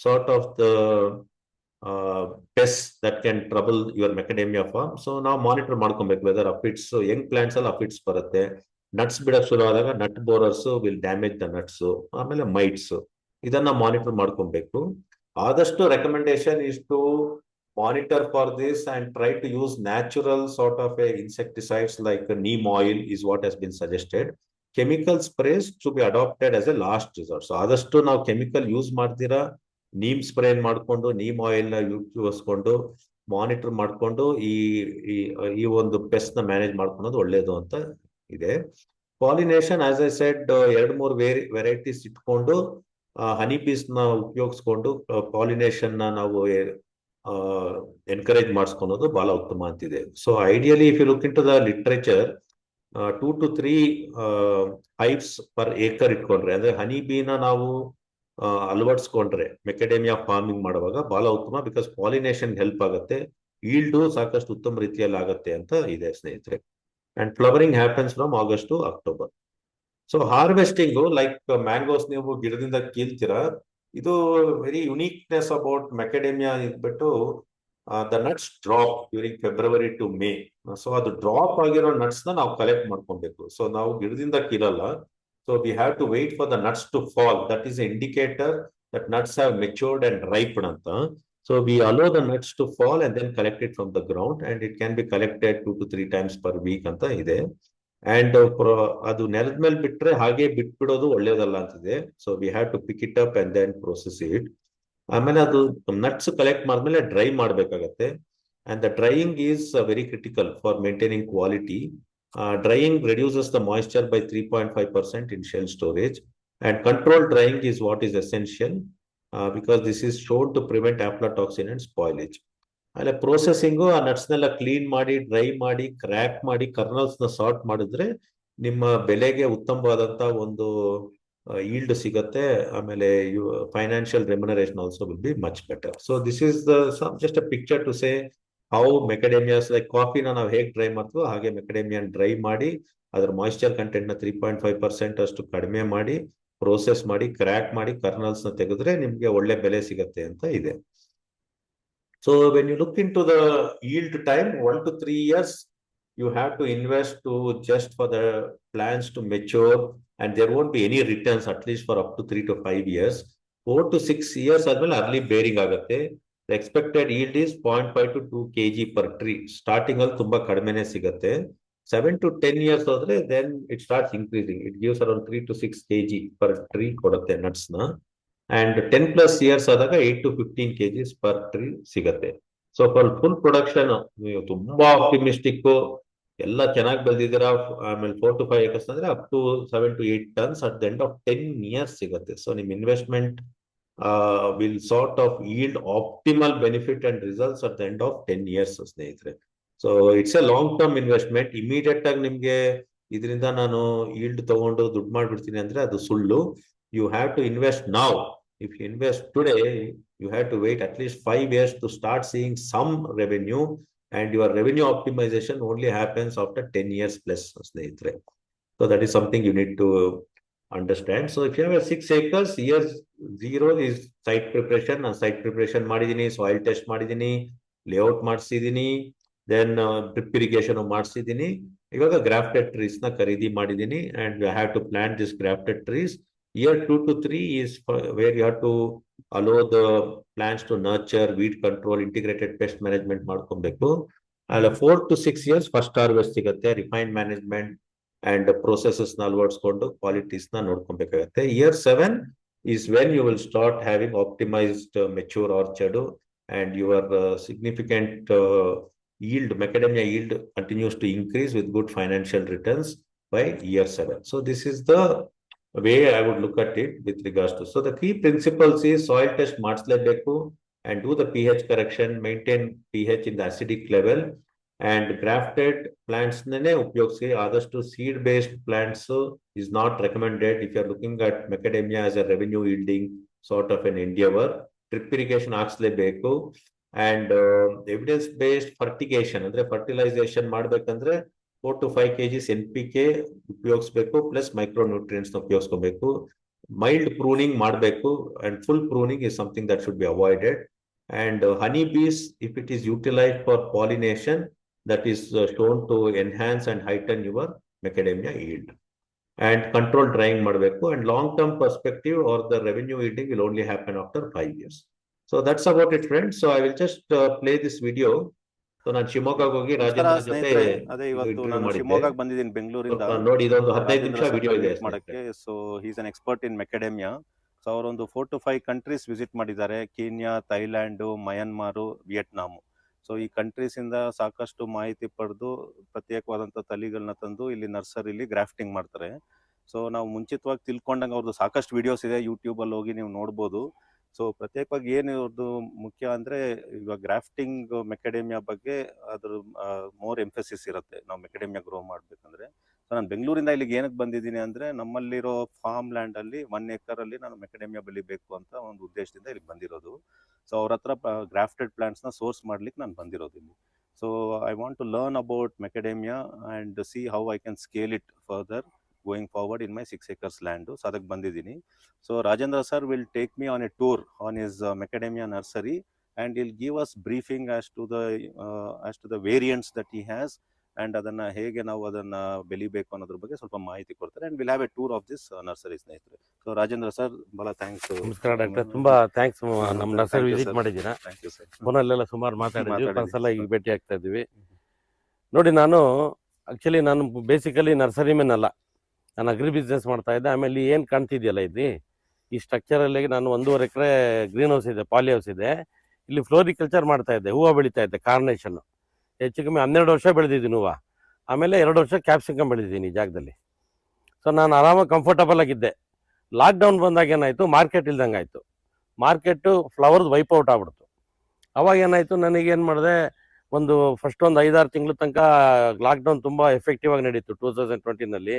sort of the pest that can trouble your macadamia farm. ಸೊ ನಾವು ಮಾನಿಟರ್ ಮಾಡ್ಕೊಬೇಕು ವೆದರ್ ಅಫಿಡ್ಸ್, ಯಂಗ್ ಪ್ಲಾಂಟ್ಸ್ ಅಲ್ಲಿ ಅಫಿಡ್ಸ್ ಬರುತ್ತೆ. ನಟ್ಸ್ ಬಿಡಕ್ ಶುರು ಆದಾಗ nut borers will damage the nuts, ಆಮೇಲೆ ಮೈಟ್ಸ್. ಇದನ್ನ ಮಾನಿಟರ್ ಮಾಡ್ಕೊಬೇಕು. ಆದಷ್ಟು recommendation is to monitor for this and try to use natural sort of a insecticides like neem oil is what has been suggested. Chemical sprays to be adapted as a last resort. So ಆದಷ್ಟು ನಾವು ಕೆಮಿಕಲ್ ಯೂಸ್ ಮಾಡ್ತೀರಾ, ನೀಮ್ ಸ್ಪ್ರೇ ಮಾಡ್ಕೊಂಡು, ನೀಮ್ ಆಯಿಲ್ ನ ಉಪಯೋಗಿಸ್ಕೊಂಡು ಮಾನಿಟರ್ ಮಾಡ್ಕೊಂಡು ಈ ಒಂದು ಪೆಸ್ಟ್ ನ ಮ್ಯಾನೇಜ್ ಮಾಡ್ಕೊಳೋದು ಒಳ್ಳೇದು ಅಂತ ಇದೆ. Pollination as I shed, 2-3 varieties ಇಟ್ಕೊಂಡು ಹನಿ ಬೀಸ್ ನ ಉಪಯೋಗಿಸ್ಕೊಂಡು ಪಾಲಿನೇಷನ್ ನ ನಾವು ಎನ್ಕರೇಜ್ ಮಾಡಿಸ್ಕೊಳೋದು ಬಹಳ ಉತ್ತಮ ಅಂತಿದೆ. So ideally if you look into the literature, 2 to 3 hives per acre ಇಟ್ಕೊಂಡ್ರೆ, ಅಂದ್ರೆ ಹನಿ ಬೀನ ನಾವು ಅಳವಡಿಸ್ಕೊಂಡ್ರೆ ಮೆಕೆಡೇಮಿಯಾ ಫಾರ್ಮಿಂಗ್ ಮಾಡುವಾಗ ಬಹಳ ಉತ್ತಮ, ಬಿಕಾಸ್ ಪಾಲಿನೇಷನ್ ಹೆಲ್ಪ್ ಆಗುತ್ತೆ, ಈಲ್ಡ್ ಸಾಕಷ್ಟು ಉತ್ತಮ ರೀತಿಯಲ್ಲಿ ಆಗುತ್ತೆ ಅಂತ ಇದೆ ಸ್ನೇಹಿತರೆ. And flowering happens from August to October. So harvesting like mangoes ನೀವು ಗಿಡದಿಂದ ಕೀಳ್ತೀರಾ, ಇದು ವೆರಿ ಯುನೀಕ್ನೆಸ್ ಅಬೌಟ್ ಮೆಕೆಡೇಮಿಯಾ ಇದ್ಬಿಟ್ಟು the nuts drop during February to May. So ಅದು ಡ್ರಾಪ್ ಆಗಿರೋ ನಟ್ಸ್ ನ ನಾವು ಕಲೆಕ್ಟ್ ಮಾಡ್ಕೊಬೇಕು. ಸೊ ನಾವು ಗಿಡದಿಂದ ಕೀಳಲ್ಲ. So we have to wait for the nuts to fall. That is indicator that nuts have matured and riped ಅಂತ. So we allow the nuts to fall and then collect it from the ground and it can be collected 2 to 3 times per week ಅಂತ ಇದೆ. ಅಂಡ್ ಅದು ನೆಲದ ಮೇಲೆ ಬಿಟ್ರೆ ಹಾಗೆ ಬಿಟ್ಬಿಡೋದು ಒಳ್ಳೇದಲ್ಲ ಅಂತಿದೆ. So we have to pick it up and then process it. ಆಮೇಲೆ ಅದು ನಟ್ಸ್ ಕಲೆಕ್ಟ್ ಮಾಡಿದ್ಮೇಲೆ ಡ್ರೈ ಮಾಡ್ಬೇಕಾಗತ್ತೆ. And the drying is very critical for maintaining quality. Drying reduces the moisture by 3.5% in shell storage. And controlled drying is what is essential because this is shown to prevent aflatoxin and spoilage. ಅಲ್ಲ ಪ್ರೊಸೆಸಿಂಗು, ಆ ನಟ್ಸ್ನೆಲ್ಲ ಕ್ಲೀನ್ ಮಾಡಿ, ಡ್ರೈ ಮಾಡಿ, ಕ್ರ್ಯಾಕ್ ಮಾಡಿ, ಕರ್ನಲ್ಸ್ ನ ಸಾರ್ಟ್ ಮಾಡಿದ್ರೆ ನಿಮ್ಮ ಬೆಲೆಗೆ ಉತ್ತಮವಾದಂತ ಒಂದು ಈಲ್ಡ್ ಸಿಗತ್ತೆ. ಆಮೇಲೆ financial remuneration also will be much better. So this is the just a picture to say how macadamias, like ಕಾಫಿನ ನಾವು ಹೇಗೆ ಡ್ರೈ ಮಾಡ್ತೀವೋ ಹಾಗೆ ಮೆಕೆಡೇಮಿಯಾನ್ ಡ್ರೈ ಮಾಡಿ ಅದ್ರ ಮಾಯಿಶ್ಚರ್ ಕಂಟೆಂಟ್ ನ 3.5% ಅಷ್ಟು ಕಡಿಮೆ ಮಾಡಿ ಪ್ರೋಸೆಸ್ ಮಾಡಿ ಕ್ರ್ಯಾಕ್ ಮಾಡಿ ಕರ್ನಲ್ಸ್ ನ ತೆಗೆದ್ರೆ ನಿಮ್ಗೆ ಒಳ್ಳೆ ಬೆಲೆ ಸಿಗತ್ತೆ ಅಂತ ಇದೆ. So when you look into the yield time, 1 to 3 years you have to invest to just for the plants to mature, and there won't be any returns at least for up to 3 to 5 years. 4 to 6 years ಆದ್ಮೇಲೆ ಅರ್ಲಿ ಬೇರಿಂಗ್ ಆಗುತ್ತೆ. The expected yield is 0.5 to 2 kg per tree. Starting ಅಲ್ಲಿ ತುಂಬಾ ಕಡಿಮೆನೆ ಸಿಗತ್ತೆ. 7 to 10 years ಹೋದ್ರೆ then it starts increasing. It gives around 3 to 6 kg per tree ಕೊಡುತ್ತೆ nuts ನ. And 10 plus years ಆದಾಗ 8 to 15 kgs per tree ಸಿಗತ್ತೆ. ಸೊ ಫಾರ್ ಫುಲ್ ಪ್ರೊಡಕ್ಷನ್ ನೀವು ತುಂಬಾ ಆಪ್ಟಿಮಿಸ್ಟಿಕ್ ಎಲ್ಲ ಚೆನ್ನಾಗಿ ಬೆಳೆದಿದ್ದೀರಾ, ಆಮೇಲೆ 4 to 5 acres ಅಂದ್ರೆ up to 7 to 8 tons at the end of 10 years ಸಿಗತ್ತೆ. ಸೊ ನಿಮ್ investment will sort of yield optimal benefit and results at the end of 10 years ಸ್ನೇಹಿತರೆ. So it's a long term investment. Immediate ಆಗಿ ನಿಮ್ಗೆ ಇದರಿಂದ ನಾನು yield ತಗೊಂಡು ದುಡ್ಡು ಮಾಡ್ಬಿಡ್ತೀನಿ ಅಂದ್ರೆ ಅದು ಸುಳ್ಳು. You have to invest now. If you invest today, you have to wait at least 5 years to start seeing some revenue, and your revenue optimization only happens after 10 years plus. So that is something you need to understand. So if you have a 6 acres, year 0 is site preparation. Site preparation ಮಾಡಿದೀನಿ, soil test ಮಾಡಿದೀನಿ, layout ಮಾಡಿಸಿದೀನಿ, then drip irrigation ಮಾಡಿಸಿದೀನಿ. ಇವಾಗ grafted trees ನ ಖರೀದಿ ಮಾಡಿದೀನಿ, and I have to plant these grafted trees. Year 2 to 3 is where you have to allow the plants to nurture, weed control, integrated pest management ಮಾಡ್ಕೊಬೇಕು. ಅಲ್ಲ 4 to 6 years ಫಸ್ಟ್ ಹಾರ್ವೆಸ್ಟ್ ಸಿಗುತ್ತೆ, ರಿಫೈನ್ ಮ್ಯಾನೇಜ್ಮೆಂಟ್ ಅಂಡ್ ಪ್ರೊಸೆಸಸ್ ನ ಅಳವಡಿಸ್ಕೊಂಡು ಕ್ವಾಲಿಟೀಸ್ ನ ನೋಡ್ಕೊಬೇಕಾಗತ್ತೆ. Year 7 is when you will start having optimized mature orchard, and your significant yield, macadamia yield continues to increase with good financial returns by year 7. So this is the way I would look at it with regards to. So the key principles is soil test ಮಾಡಿಸ್ಲೇಬೇಕು and do the pH correction, maintain pH in the acidic level, and grafted plants ನೇ ಉಪಯೋಗಿಸಿ. ಆದಷ್ಟು seed based plants is not recommended if you are looking at macadamia as a revenue yielding sort of an endeavor. Drip irrigation ಹಾಕ್ಸ್ಲೇಬೇಕು, and evidence based fertigation ಅಂದ್ರೆ fertilization ಮಾಡ್ಬೇಕಂದ್ರೆ 4 to 5 kgs NPK ಉಪಯೋಗಿಸಬೇಕು, ಪ್ಲಸ್ ಮೈಕ್ರೋ ನ್ಯೂಟ್ರಿಯೆಂಟ್ಸ್ ನ ಉಪಯೋಗಿಸಬೇಕು. ಮೈಲ್ಡ್ ಪ್ರೂನಿಂಗ್ ಮಾಡಬೇಕು, and full pruning is something that should be avoided. And honey bees, if it is utilized for pollination, that is shown to enhance and heighten your macadamia yield. And control drying ಮಾಡಬೇಕು, and long term perspective or the revenue yielding will only happen after 5 years. So that's about it, friends. So I will just play this video. So ನಾನು ಶಿವಮೊಗ್ಗ ಹೋಗಿ ರಾಜೇಂದ್ರ ಜೊತೆ ಅದೇ ಇವತ್ತು ನಾನು ಶಿವಮೊಗ್ಗಕ್ಕೆ ಬಂದಿದ್ದೀನಿ ಬೆಂಗಳೂರಿಂದ. ನೋಡಿ, ಇದೊಂದು 15 ನಿಮಿಷ ವಿಡಿಯೋ ಇದೆ ಮಾಡಕ್ಕೆ. So he is an expert in macadamia. So ಅವರೊಂದು 4 to 5 ಕಂಟ್ರೀಸ್ ವಿಸಿಟ್ ಮಾಡಿದ್ದಾರೆ: Kenya, Thailand, Myanmar, Vietnam. So ಈ ಕಂಟ್ರೀಸ್ ಇಂದ ಸಾಕಷ್ಟು ಮಾಹಿತಿ ಪಡೆದು ಪ್ರತ್ಯೇಕವಾದಂಥ ತಳಿಗಳನ್ನ ತಂದು ಇಲ್ಲಿ ನರ್ಸರಿಲಿ ಗ್ರಾಫ್ಟಿಂಗ್ ಮಾಡ್ತಾರೆ. ಸೊ ನಾವು ಮುಂಚಿತವಾಗಿ ತಿಳ್ಕೊಂಡಂಗೆ ಅವ್ರದ್ದು ಸಾಕಷ್ಟು ವಿಡಿಯೋಸ್ ಇದೆ, ಯೂಟ್ಯೂಬಲ್ಲಿ ಹೋಗಿ ನೀವು ನೋಡ್ಬೋದು. ಸೊ ಪ್ರತ್ಯೇಕವಾಗಿ ಏನು ಇವ್ರದ್ದು ಮುಖ್ಯ ಅಂದರೆ, ಇವಾಗ ಗ್ರಾಫ್ಟಿಂಗ್ ಮೆಕಡೇಮಿಯಾ ಬಗ್ಗೆ ಅದ್ರ ಮೋರ್ ಎಂಫಸಿಸ್ ಇರುತ್ತೆ ನಾವು ಮೆಕಡೇಮಿಯಾ ಗ್ರೋ ಮಾಡಬೇಕಂದ್ರೆ. ಸೊ ನಾನು ಬೆಂಗಳೂರಿಂದ ಇಲ್ಲಿಗೆ ಏನಕ್ಕೆ ಬಂದಿದ್ದೀನಿ ಅಂದರೆ, ನಮ್ಮಲ್ಲಿರೋ ಫಾರ್ಮ್ ಲ್ಯಾಂಡಲ್ಲಿ 1 acre ನಾನು ಮೆಕಡೇಮಿಯಾ ಬೆಳಿಬೇಕು ಅಂತ ಒಂದು ಉದ್ದೇಶದಿಂದ ಇಲ್ಲಿಗೆ ಬಂದಿರೋದು. ಸೊ ಅವ್ರ ಹತ್ರ ಗ್ರಾಫ್ಟೆಡ್ ಪ್ಲಾಂಟ್ಸ್ನ ಸೋರ್ಸ್ ಮಾಡ್ಲಿಕ್ಕೆ ನಾನು ಬಂದಿರೋದು ಇಲ್ಲಿ. So I want to learn about macadamia and see how I can scale it further going forward in my 6 acres land. So adak bandidini. So Rajendra sir will take me on a tour on his macadamia nursery, and he'll give us briefing as to the variants that he has, and adanna hege ನಾವು ಅದನ್ನ ಬೆಳಿಬೇಕು ಅನ್ನೋದ್ರ ಬಗ್ಗೆ ಸ್ವಲ್ಪ ಮಾಹಿತಿ ಕೊಡ್ತಾರೆ. and we'll have a tour of this nursery ಸ್ನೇಹಿತರೆ. So Rajendra sir, ಬಹಳ ಥ್ಯಾಂಕ್ಸ್. ನಮಸ್ಕಾರ ಡಾಕ್ಟರ್, ತುಂಬಾ ಥ್ಯಾಂಕ್ಸ್. ನಮ್ಮ ನರ್ಸರಿ ವಿಸಿಟ್ ಮಾಡಿದ್ದೀರಾ? Thank you sir. ಫೋನಲ್ಲೆಲ್ಲ ಸುಮಾರು ಮಾತಾಡಿದ್ವಿ, ಒಂದ್ಸಲ ಈಗ ಭೇಟಿ ಆಗ್ತಾ ಇದ್ವಿ. ನೋಡಿ, ನಾನು ಬೇಸಿಕಲಿ ನರ್ಸರಿ ಮೆನ್ ಅಲ್ಲ, ನಾನು ಅಗ್ರಿ ಬಿಸ್ನೆಸ್ ಮಾಡ್ತಾ ಇದ್ದೆ. ಆಮೇಲೆ ಏನು ಕಾಣ್ತಿದೆಯಲ್ಲ ಇಲ್ಲಿ, ಈ ಸ್ಟ್ರಕ್ಚರಲ್ಲಿ ನಾನು 1.5 acre ಗ್ರೀನ್ ಹೌಸ್ ಇದೆ, ಪಾಲಿ ಹೌಸ್ ಇದೆ. ಇಲ್ಲಿ ಫ್ಲೋರಿಕಲ್ಚರ್ ಮಾಡ್ತಾ ಇದ್ದೆ, ಹೂವು ಬೆಳೀತಾ ಇದ್ದೆ, ಕಾರ್ನೇಷನ್. ಹೆಚ್ಚು ಕಮ್ಮಿ 12 ವರ್ಷ ಬೆಳೆದಿದ್ದೀನಿ ಹೂವು. ಆಮೇಲೆ 2 ವರ್ಷ ಕ್ಯಾಪ್ಸಿಕಮ್ ಬೆಳೆದಿದ್ದೀನಿ ಈ ಜಾಗದಲ್ಲಿ. ಸೊ ನಾನು ಆರಾಮಾಗಿ ಕಂಫರ್ಟಬಲ್ ಆಗಿದ್ದೆ. ಲಾಕ್ಡೌನ್ ಬಂದಾಗ ಏನಾಯಿತು, ಮಾರ್ಕೆಟ್ ಇಲ್ದಂಗೆ ಆಯಿತು. ಮಾರ್ಕೆಟು ಫ್ಲವರ್ದು ವೈಪೌಟ್ ಆಗ್ಬಿಡ್ತು. ಅವಾಗ ಏನಾಯಿತು, ನನಗೇನು ಮಾಡಿದೆ, ಫಸ್ಟ್ ಒಂದು 5-6 ತಿಂಗಳ ತನಕ ಲಾಕ್ಡೌನ್ ತುಂಬ ಎಫೆಕ್ಟಿವ್ ಆಗಿ ನಡೀತು 2020ನಲ್ಲಿ.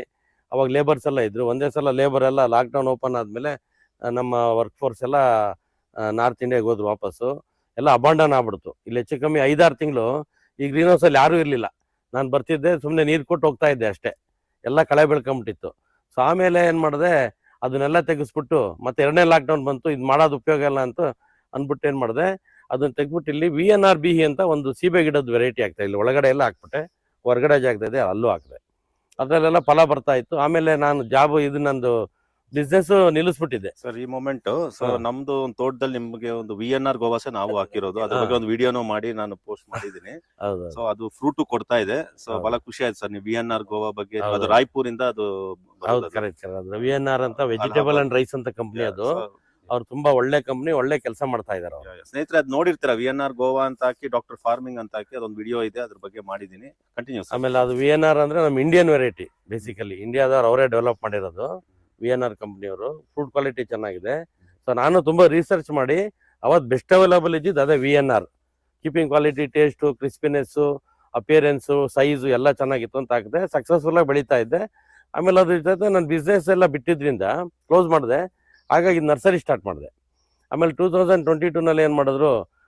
ಅವಾಗ ಲೇಬರ್ಸ್ ಎಲ್ಲ ಇದ್ರು. ಒಂದೇ ಸಲ ಲೇಬರ್ ಎಲ್ಲ ಲಾಕ್ಡೌನ್ ಓಪನ್ ಆದಮೇಲೆ ನಮ್ಮ ವರ್ಕ್ ಫೋರ್ಸ್ ಎಲ್ಲ ನಾರ್ತ್ ಇಂಡಿಯಾಗೆ ಹೋದ್ರು, ವಾಪಸ್ಸು ಎಲ್ಲ ಅಬಾಂಡನ್ ಆಗ್ಬಿಡ್ತು. ಇಲ್ಲಿ ಹೆಚ್ಚು ಕಮ್ಮಿ 5-6 ತಿಂಗಳು ಈ ಗ್ರೀನ್ ಹೌಸಲ್ಲಿ ಯಾರೂ ಇರಲಿಲ್ಲ. ನಾನು ಬರ್ತಿದ್ದೆ, ಸುಮ್ಮನೆ ನೀರು ಕೊಟ್ಟು ಹೋಗ್ತಾ ಇದ್ದೆ ಅಷ್ಟೇ, ಎಲ್ಲ ಕಳೆ ಬೆಳ್ಕೊಂಬಿಟ್ಟಿತ್ತು. ಸೊ ಆಮೇಲೆ ಏನು ಮಾಡಿದೆ, ಅದನ್ನೆಲ್ಲ ತೆಗೆಸ್ಬಿಟ್ಟು ಮತ್ತೆ 2ನೇ ಲಾಕ್ಡೌನ್ ಬಂತು, ಇದು ಮಾಡೋದು ಉಪಯೋಗ ಇಲ್ಲ ಅಂತ ಅಂದ್ಬಿಟ್ಟು ಏನ್ ಮಾಡಿದೆ, ಅದನ್ನ ತೆಗ್ಬಿಟ್ಟು ಇಲ್ಲಿ VNR BE ಅಂತ ಒಂದು ಸೀಬೆ ಗಿಡದ ವೆರೈಟಿ ಆಗ್ತಾ ಇಲ್ಲಿ ಒಳಗಡೆ ಎಲ್ಲ ಹಾಕ್ಬಿಟ್ಟೆ, ಹೊರಗಡೆ ಜಾಗ ಇದೆ ಅಲ್ಲೂ ಹಾಕಿದೆ. ಅದ್ರಲ್ಲೆಲ್ಲ ಫಲ ಬರ್ತಾ ಇತ್ತು. ಆಮೇಲೆ ನಾನು ಜಾಬ್ ಇದು ನಂದು ಬಿಸ್ನೆಸ್ ನಿಲ್ಲಿಸ್ಬಿಟ್ಟಿದ್ದೆ ಸರ್. ಈ ಮೊಮೆಂಟ್ ಸೊ ಹಾ. ನಮ್ದು ಒಂದು ತೋಟದಲ್ಲಿ ನಿಮ್ಗೆ ಒಂದು VNR ಗೋವಾಸೆ ನಾವು ಹಾಕಿರೋದು, ಅದ್ರ ಬಗ್ಗೆ ಒಂದು ವಿಡಿಯೋನು ಮಾಡಿ ನಾನು ಪೋಸ್ಟ್ ಮಾಡಿದ್ದೀನಿ. ಹೌದು ಸೊ ಅದು ಫ್ರೂಟ್ ಕೊಡ್ತಾ ಇದೆ. ಸೊ ಹೌದು. ಬಹಳ ಖುಷಿ ಆಯ್ತು ಸರ್, ನೀವು VNR ಗೋವಾ ಬಗ್ಗೆ. ಹೌದು. ಅದು ರಾಯ್ಪುರ್ ಇಂದ ಅದು ಹೌದು ಕರೆಕ್ಟ್ ಅದು VNR ಅಂತ ವೆಜಿಟೇಬಲ್ ಅಂಡ್ ರೈಸ್ ಅಂತ ಕಂಪ್ನಿ ಅದು. ಅವ್ರು ತುಂಬಾ ಒಳ್ಳೆ ಕಂಪ್ನಿ, ಒಳ್ಳೆ ಕೆಲಸ ಮಾಡ್ತಾ ಇದಾರೆ ಅವ್ರು. ಸ್ನೇಹಿತರೆ, ಅದ್ ನೋಡಿರ್ತೀರಾ, VNR ಗೋವಾ ಅಂತ ಹಾಕಿ ಡಾಕ್ಟರ್ ಫಾರ್ಮಿಂಗ್ ಅಂತ ಹಾಕಿ ಅದೊಂದು ವಿಡಿಯೋ ಇದೆ, ಅದ್ರ ಬಗ್ಗೆ ಮಾಡಿದೀನಿ. ಕಂಟಿನ್ಯೂ. ಆಮೇಲೆ ಅದು VNR ಅಂದ್ರೆ ನಮ್ಮ ಇಂಡಿಯನ್ ವೆರೈಟಿ, ಬೇಸಿಕಲಿ ಇಂಡಿಯಾದವ್ರು ಅವರೇ ಡೆವಲಪ್ ಮಾಡಿರೋದು. VNR ಕಂಪ್ನಿಯವರು ಫ್ರೂಟ್ ಕ್ವಾಲಿಟಿ ಚೆನ್ನಾಗಿದೆ. ಸೊ ನಾನು ತುಂಬಾ ರಿಸರ್ಚ್ ಮಾಡಿ ಅವತ್ತು ಬೆಸ್ಟ್ ಅವೈಲಬಲ್ ಇದ್ದಿದ್ದು ಅದೇ VNR. Keeping quality, taste, crispiness, appearance, size ಎಲ್ಲ ಚೆನ್ನಾಗಿತ್ತು ಅಂತ ಹಾಕಿದೆ. ಸಕ್ಸಸ್ಫುಲ್ ಆಗಿ ಬೆಳೀತಾ ಇದ್ದೆ. ಆಮೇಲೆ ಅದ್ರ ಜೊತೆ ನನ್ನ ಬಿಸ್ನೆಸ್ ಎಲ್ಲ ಬಿಟ್ಟಿದ್ರಿಂದ ಕ್ಲೋಸ್ ಮಾಡಿದೆ. ಹಾಗಾಗಿ ನರ್ಸರಿ ಸ್ಟಾರ್ಟ್ ಮಾಡಿದೆ. ಆಮೇಲೆ 2022 ನಲ್ಲಿ ಏನು ಮಾಡಿದ್ರು,